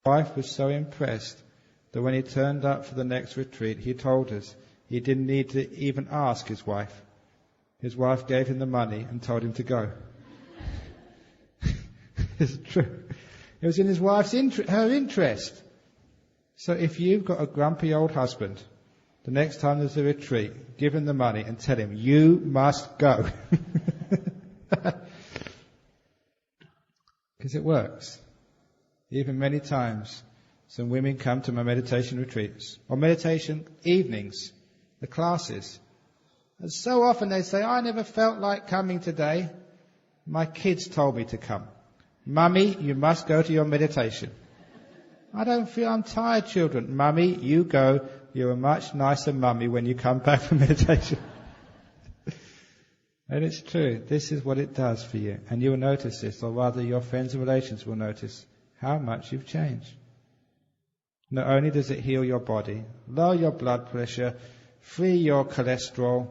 wife was so impressed that when he turned up for the next retreat, he told us he didn't need to even ask his wife. His wife gave him the money and told him to go. It's true. It was in his wife's her interest. So if you've got a grumpy old husband, the next time there's a retreat, give him the money and tell him, you must go. Because it works. Even many times, some women come to my meditation retreats, or meditation evenings, the classes. And so often they say, I never felt like coming today. My kids told me to come. Mummy, you must go to your meditation. I don't feel I'm tired, children. Mummy, you go. You're a much nicer mummy when you come back from meditation. And it's true. This is what it does for you. And you'll notice this, or rather your friends and relations will notice how much you've changed. Not only does it heal your body, lower your blood pressure, free your cholesterol,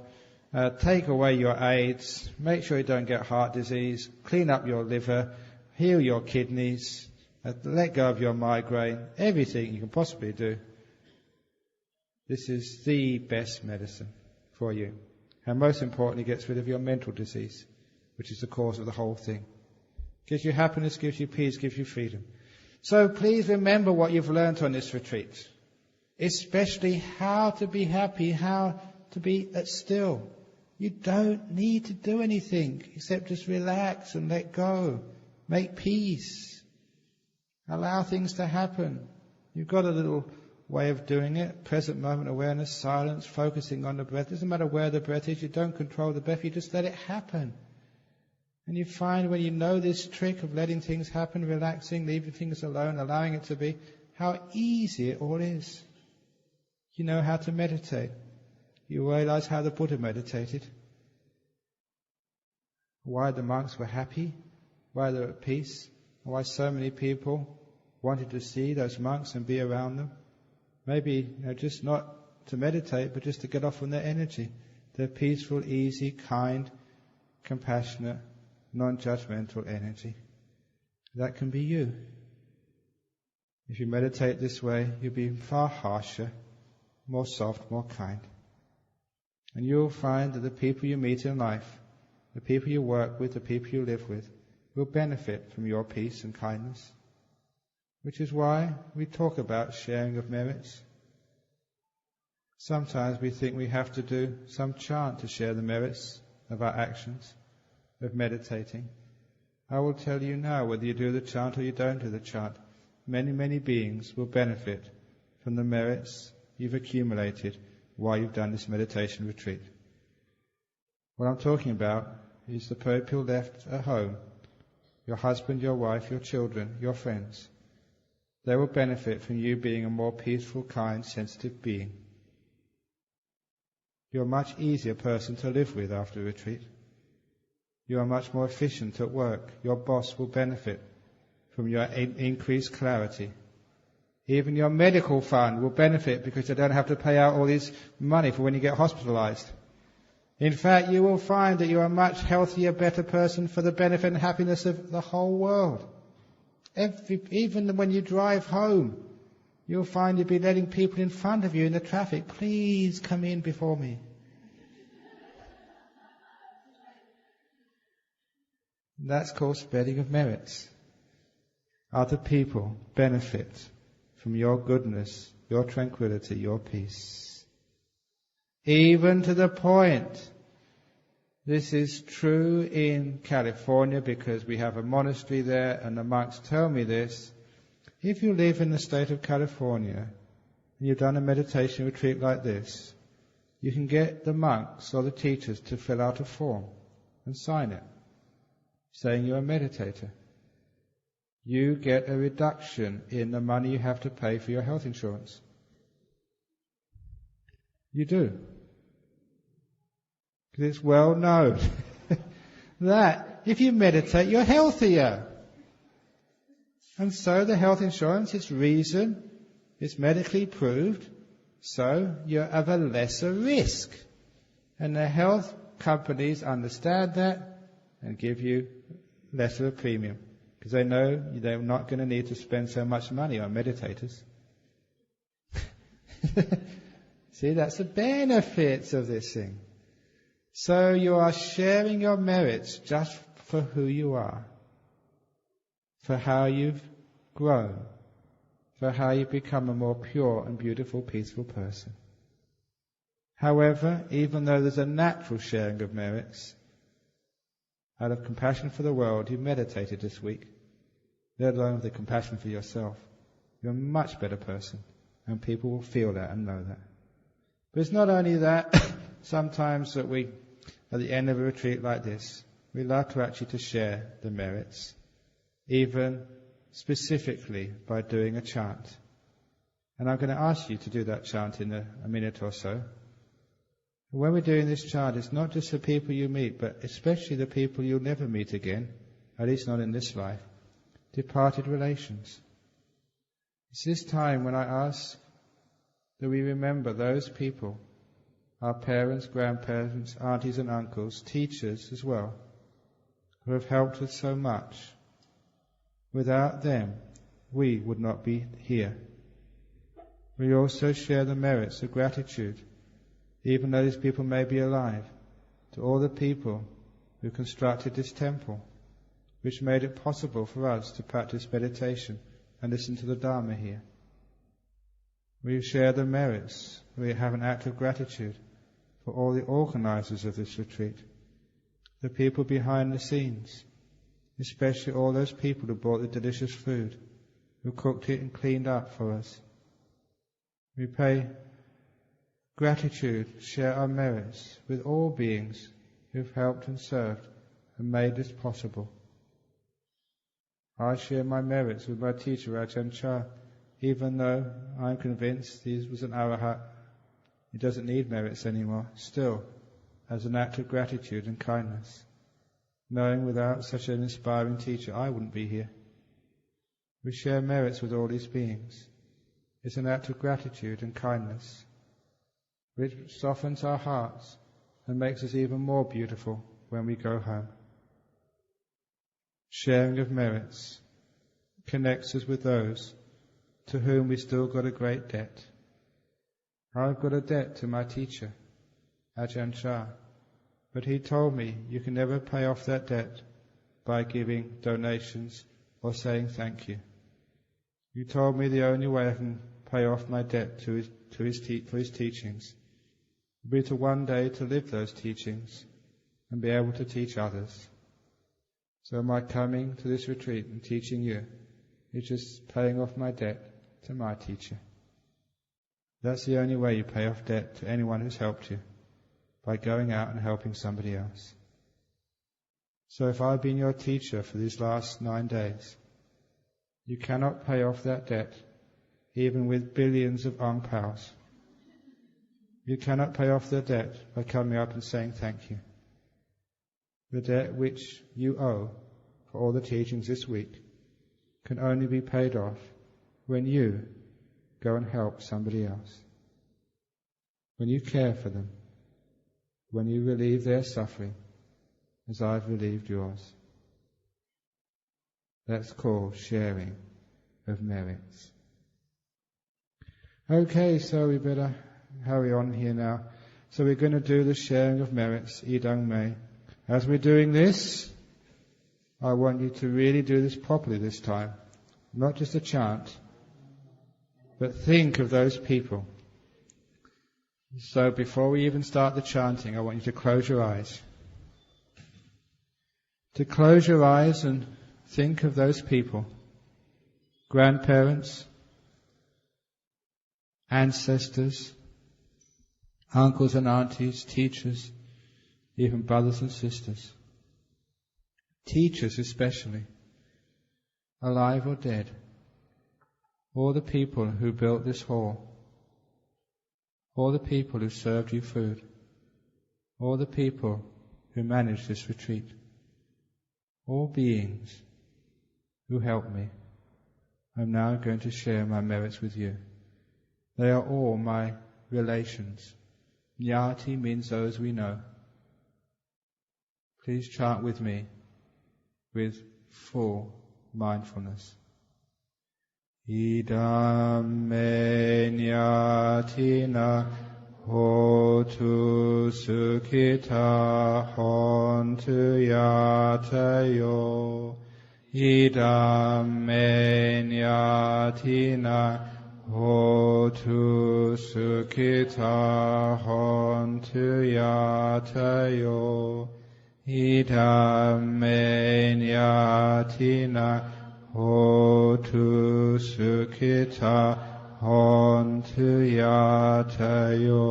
take away your AIDS, make sure you don't get heart disease, clean up your liver, heal your kidneys, let go of your migraine, everything you can possibly do. This is the best medicine for you. And most importantly, gets rid of your mental disease, which is the cause of the whole thing. Gives you happiness, gives you peace, gives you freedom. So please remember what you've learnt on this retreat. Especially how to be happy, how to be still. You don't need to do anything except just relax and let go. Make peace. Allow things to happen. You've got a little way of doing it. Present moment awareness, silence, focusing on the breath. Doesn't matter where the breath is. You don't control the breath. You just let it happen. And you find when you know this trick of letting things happen, relaxing, leaving things alone, allowing it to be, how easy it all is. You know how to meditate. You realize how the Buddha meditated. Why the monks were happy. Why they were at peace. Why so many people wanted to see those monks and be around them. Maybe just not to meditate, but just to get off on their energy. Their peaceful, easy, kind, compassionate, non-judgmental energy. That can be you. If you meditate this way, you'll be far harsher, more soft, more kind. And you'll find that the people you meet in life, the people you work with, the people you live with, will benefit from your peace and kindness. Which is why we talk about sharing of merits. Sometimes we think we have to do some chant to share the merits of our actions, of meditating. I will tell you now, whether you do the chant or you don't do the chant, many, many beings will benefit from the merits you've accumulated while you've done this meditation retreat. What I'm talking about is the people left at home, your husband, your wife, your children, your friends. They will benefit from you being a more peaceful, kind, sensitive being. You're a much easier person to live with after a retreat. You are much more efficient at work. Your boss will benefit from your increased clarity. Even your medical fund will benefit because they don't have to pay out all this money for when you get hospitalized. In fact, you will find that you're a much healthier, better person for the benefit and happiness of the whole world. Even when you drive home, you'll find you'll be letting people in front of you in the traffic, please come in before me. That's called spreading of merits. Other people benefit from your goodness, your tranquility, your peace. Even to the point, this is true in California because we have a monastery there and the monks tell me this. If you live in the state of California and you've done a meditation retreat like this, you can get the monks or the teachers to fill out a form and sign it, saying you're a meditator. You get a reduction in the money you have to pay for your health insurance. You do. Because it's well known that if you meditate, you're healthier. And so the health insurance is reason, it's medically proved, so you're of a lesser risk. And the health companies understand that and give you less of a premium. because they know they're not going to need to spend so much money on meditators. See, that's the benefits of this thing. So you are sharing your merits just for who you are, for how you've grown, for how you've become a more pure and beautiful, peaceful person. However, even though there's a natural sharing of merits, out of compassion for the world, you meditated this week, let alone the compassion for yourself. You're a much better person, and people will feel that and know that. But it's not only that, sometimes that we, at the end of a retreat like this, we love to actually to share the merits, even specifically by doing a chant. And I'm going to ask you to do that chant in a minute or so. When we're doing this chant, it's not just the people you meet, but especially the people you'll never meet again, at least not in this life, departed relations. It's this time when I ask that we remember those people, our parents, grandparents, aunties and uncles, teachers as well, who have helped us so much. Without them, we would not be here. We also share the merits of gratitude, even though these people may be alive, to all the people who constructed this temple, which made it possible for us to practice meditation and listen to the Dharma here. We share the merits. We have an act of gratitude for all the organizers of this retreat, the people behind the scenes, especially all those people who brought the delicious food, who cooked it and cleaned up for us. We pay gratitude, share our merits with all beings who've helped and served and made this possible. I share my merits with my teacher Ajahn Chah, even though I'm convinced he was an arahat. He doesn't need merits anymore, still, as an act of gratitude and kindness, knowing without such an inspiring teacher I wouldn't be here. We share merits with all these beings. It's an act of gratitude and kindness, which softens our hearts and makes us even more beautiful when we go home. Sharing of merits connects us with those to whom we still got a great debt. I've got a debt to my teacher, Ajahn Chah, but he told me you can never pay off that debt by giving donations or saying thank you. You told me the only way I can pay off my debt for his teachings would be to one day to live those teachings and be able to teach others. So my coming to this retreat and teaching you is just paying off my debt to my teacher. That's the only way you pay off debt to anyone who's helped you, by going out and helping somebody else. So if I've been your teacher for these last 9 days, you cannot pay off that debt even with billions of ang paos. You cannot pay off the debt by coming up and saying thank you. The debt which you owe for all the teachings this week can only be paid off when you go and help somebody else. When you care for them, when you relieve their suffering as I've relieved yours. That's called sharing of merits. Okay, so we better hurry on here now. So we're going to do the sharing of merits, idang mei. As we're doing this, I want you to really do this properly this time. Not just a chant, but think of those people. So before we even start the chanting, I want you to close your eyes. To close your eyes and think of those people. Grandparents, ancestors, uncles and aunties, teachers, even brothers and sisters. Teachers especially, alive or dead. All the people who built this hall. All the people who served you food. All the people who managed this retreat. All beings who helped me. I'm now going to share my merits with you. They are all my relations. Nyati means those we know. Please chant with me with full mindfulness. Idam me nyatina hotu sukhita hontu yatayo. Idam me nyatina hotu sukhita hontu yatayo. Idam me nyatina hotu sukhita hontu yatayo.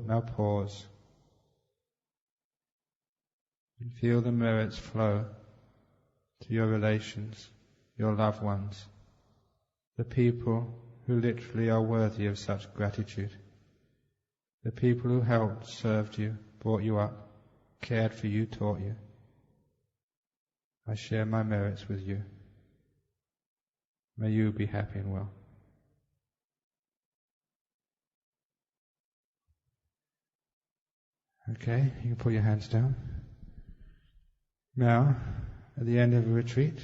Now pause. And feel the merits flow to your relations, your loved ones, the people who literally are worthy of such gratitude, the people who helped, served you, brought you up, cared for you, taught you. I share my merits with you. May you be happy and well. Okay, you can put your hands down. Now, at the end of a retreat,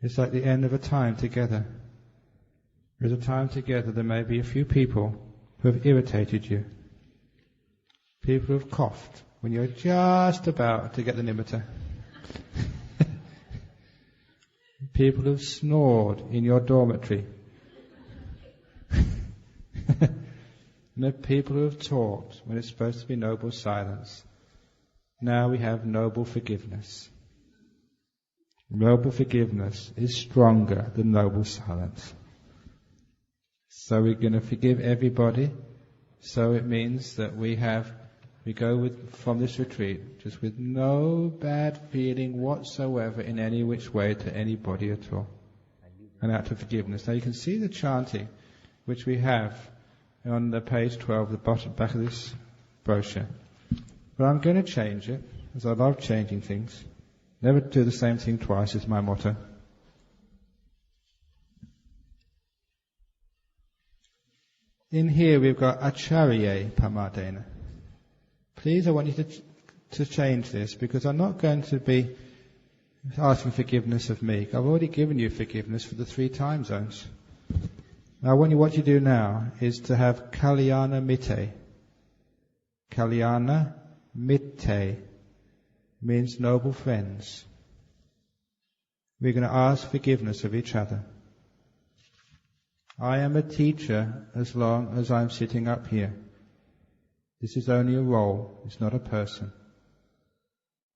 it's like the end of a time together. There's a time together, there may be a few people who have irritated you. People who have coughed when you're just about to get the nimitta. People who have snored in your dormitory. And the people who have talked when it's supposed to be noble silence. Now we have noble forgiveness. Noble forgiveness is stronger than noble silence. So we're going to forgive everybody. So it means that we go from this retreat just with no bad feeling whatsoever in any which way to anybody at all. An act of forgiveness. Now you can see the chanting which we have on the page 12, the back of this brochure. But I'm going to change it, as I love changing things. Never do the same thing twice is my motto. In here we've got acharya pamadena. Please, I want you to change this, because I'm not going to be asking forgiveness of me. I've already given you forgiveness for the 3 time zones. Now what you do now is to have kalyana mitte. Kalyana mitte means noble friends. We're going to ask forgiveness of each other. I am a teacher as long as I'm sitting up here. This is only a role, it's not a person.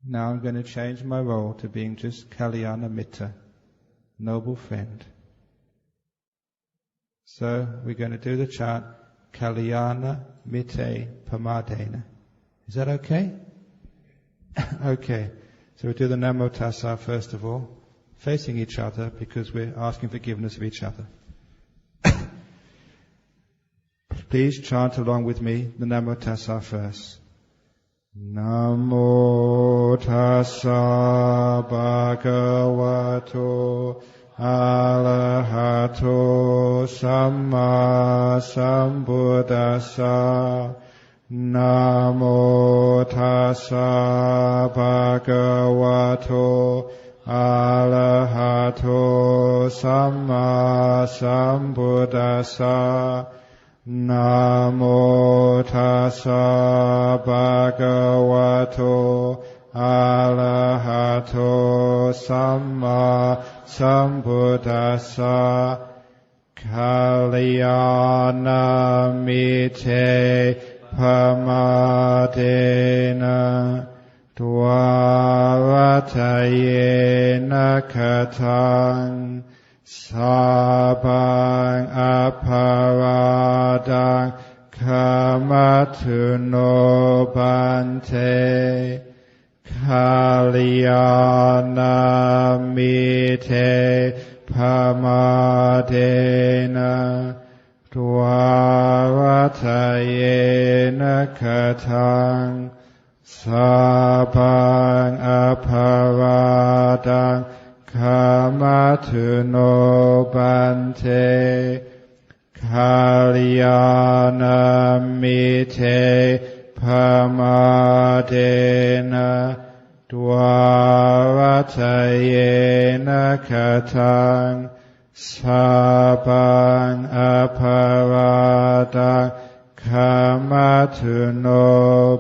Now I'm going to change my role to being just kalyana mitta, noble friend. So we're going to do the chant kalyana mitte pamadena. Is that okay? Okay. So we'll do the Namo Tassa first of all, facing each other, because we're asking forgiveness of each other. Please chant along with me the Namo Tassa first. Namo Tassa Bhagavato Arahato Samma Sambuddhassa. Namo Tassa Bhagavato Arahato Samma Sambuddhassa. Namo Tassa Bhagavato Arahato Samma Sambuddhassa. Kalyana mitte pamadena dvaratayena katang sabang aparadang kamatuno bante. Kalyana mitte pamadena dvaratayena katang sabang aparadang kamatuno bante. Kalyana mitte pamadena dwaratayena katang sabang aparadang kamatuno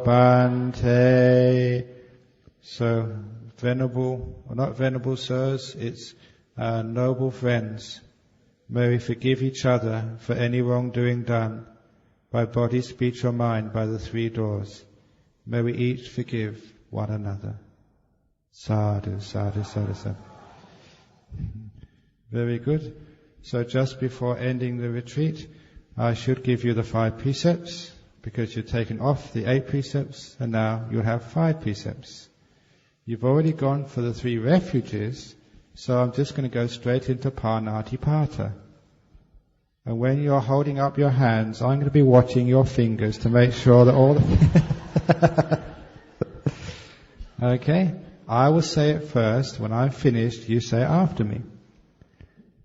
bante. So, venerable, or not venerable sirs, it's noble friends. May we forgive each other for any wrongdoing done by body, speech or mind by the three doors. May we each forgive one another. Sadhu, sadhu, sadhu, sadhu. Very good. So just before ending the retreat, I should give you the 5 precepts, because you've taken off the 8 precepts and now you'll have 5 precepts. You've already gone for the 3 refuges, so I'm just going to go straight into Panatipata. And when you're holding up your hands, I'm going to be watching your fingers to make sure that all the Okay? I will say it first. When I'm finished, you say it after me.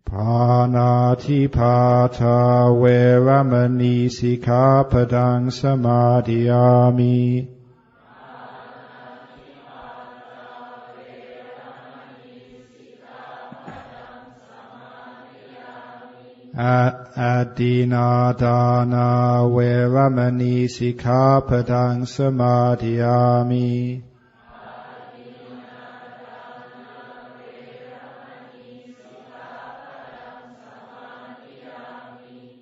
Panatipata veramani sikkhapadang samadhiyami. Adinadana veramani sikkhapadang samadhiyami.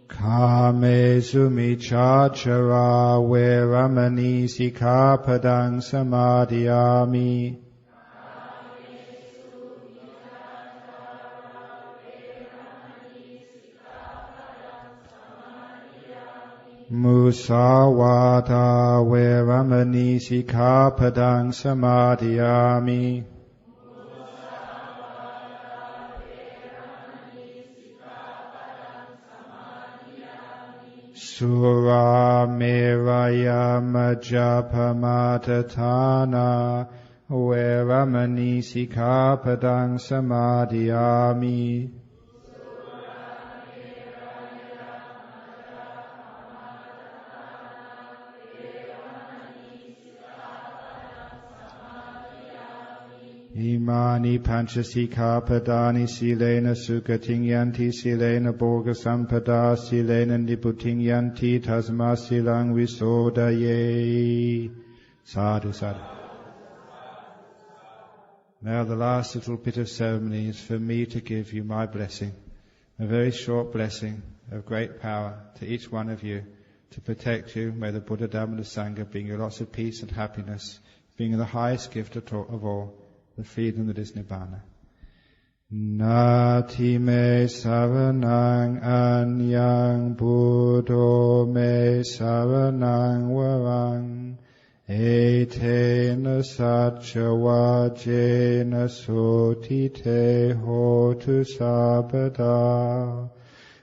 Kamesu miccachara veramani sikkhapadang samadhiyami. Musawada veramani sikkhapadang samadhiyami. Sura meraya majapamatatana veramani sikkhapadang samadhiyami. Imani panchasikhapadani silena sukating yanti silena bhoga sampada silena niputing yanti tasma silang visodaye. Sadhu, sadhu. Now the last little bit of ceremony is for me to give you my blessing, a very short blessing of great power to each one of you to protect you. May the Buddha, Dhamma and Sangha bring you lots of peace and happiness, being the highest gift of all, the freedom that is Nibbana. Nati me saranang anyang buddho me saranang varang etena satcha vajena sotite hotu sabada.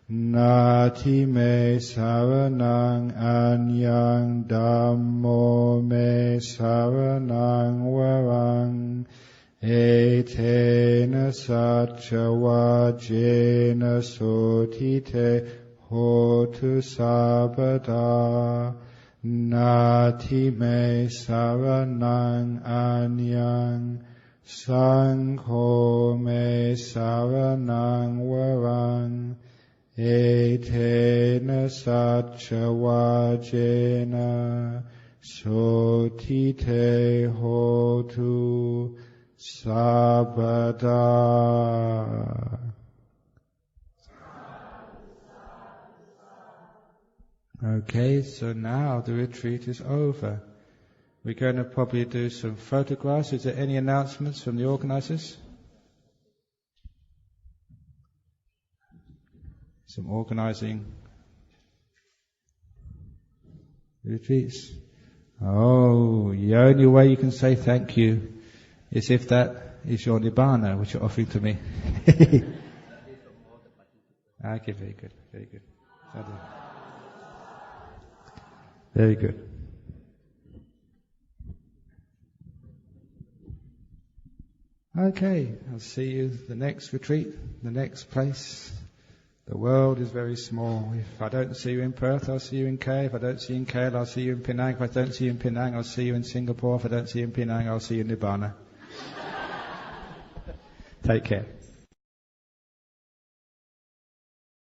Nati me saranang anyang dhammo me saranang varang etena satcha vajena sotite hotu sabada. Nati me saranang anyang sangho me saranang varang etena satcha vajena sotite hotu sabada. Okay, so now the retreat is over. We're going to probably do some photographs. Is there any announcements from the organizers? Some organizing retreats. Oh, the only way you can say thank you is if that is your Nibbana, which you're offering to me. Okay, very good, very good. Very good. Okay, I'll see you the next retreat, the next place. The world is very small. If I don't see you in Perth, I'll see you in K. If I don't see you in KL, I'll see you in Penang. If I don't see you in Penang, I'll see you in Singapore. If I don't see you in Penang, I'll see you in Nibbana. Take care.